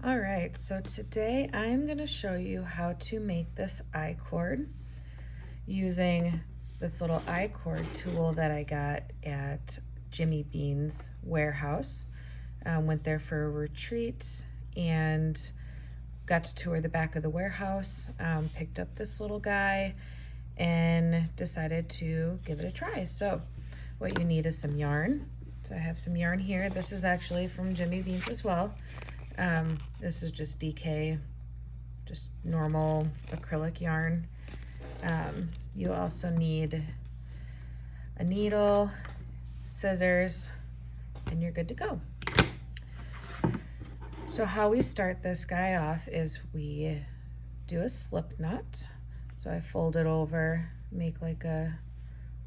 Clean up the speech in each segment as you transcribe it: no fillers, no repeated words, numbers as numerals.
All right, so today I'm going to show you how to make this I-cord using this little I-cord tool that I got at Jimmy Bean's warehouse. Went there for a retreat and got to tour the back of the warehouse, picked up this little guy and decided to give it a try. So what you need is some yarn. So I have some yarn here. This is actually from Jimmy Bean's as well. This is just DK, just normal acrylic yarn. You also need a needle, scissors, and you're good to go. So how we start this guy off is we do a slip knot. So I fold it over, make like a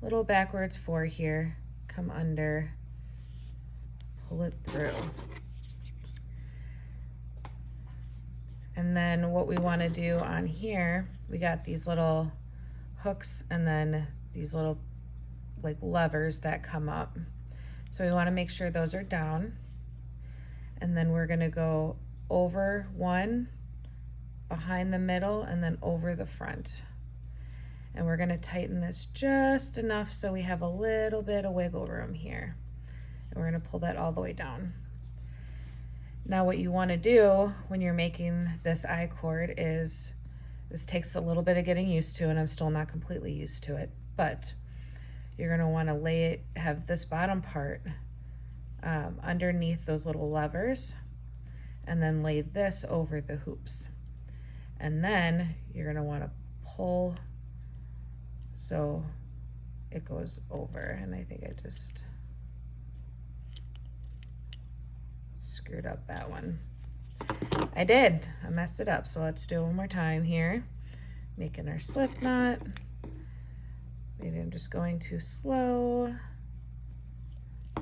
little backwards 4 here, come under, pull it through. And then what we want to do on here, we got these little hooks and then these little like levers that come up. So we want to make sure those are down. And then we're going to go over one, behind the middle, and then over the front. And we're going to tighten this just enough so we have a little bit of wiggle room here. And we're going to pull that all the way down. Now what you want to do when you're making this I-cord is, this takes a little bit of getting used to, and I'm still not completely used to it, but you're going to want to have this bottom part underneath those little levers, and then lay this over the hoops. And then you're going to want to pull so it goes over, and I think I just screwed up that one. I did. I messed it up. So let's do it one more time here. Making our slip knot. Maybe I'm just going too slow.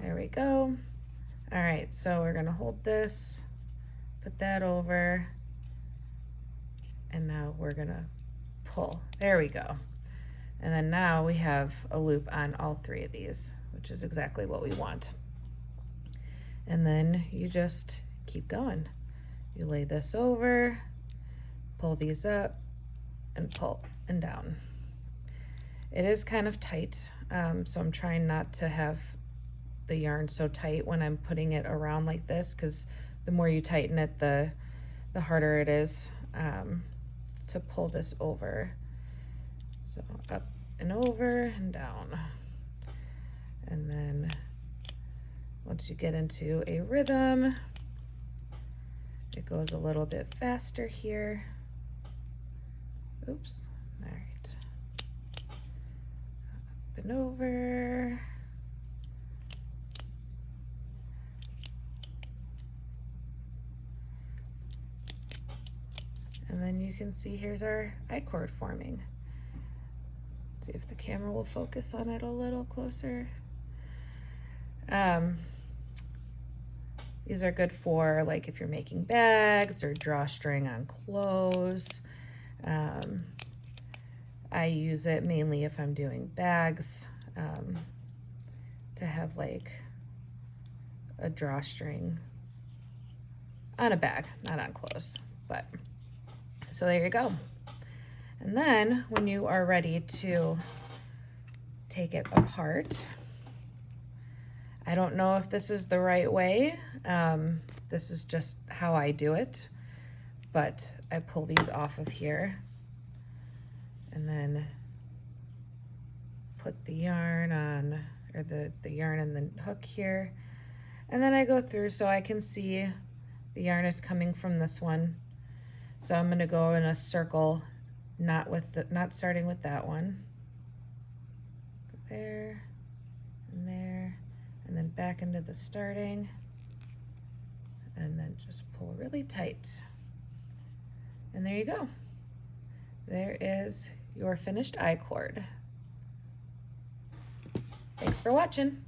There we go. All right, so we're gonna hold this, put that over, and now we're gonna pull. There we go. And then now we have a loop on all 3 of these, which is exactly what we want. And then you just keep going. You lay this over, pull these up, and pull and down. It is kind of tight, so I'm trying not to have the yarn so tight when I'm putting it around like this, because the more you tighten it, the harder it is to pull this over. So up and over and down. And then once you get into a rhythm, it goes a little bit faster here. Oops, all right. Up and over. And then you can see here's our I-cord forming. Let's see if the camera will focus on it a little closer. These are good for like if you're making bags or drawstring on clothes. I use it mainly if I'm doing bags, to have like a drawstring on a bag, not on clothes, but so there you go. And then when you are ready to take it apart, I don't know if this is the right way. This is just how I do it, but I pull these off of here and then put the yarn on, or the yarn in the hook here. And then I go through so I can see the yarn is coming from this one. So I'm going to go in a circle, not starting with that one. Go there and there, and then back into the starting, and then just pull really tight. And there you go. There is your finished I-cord. Thanks for watching.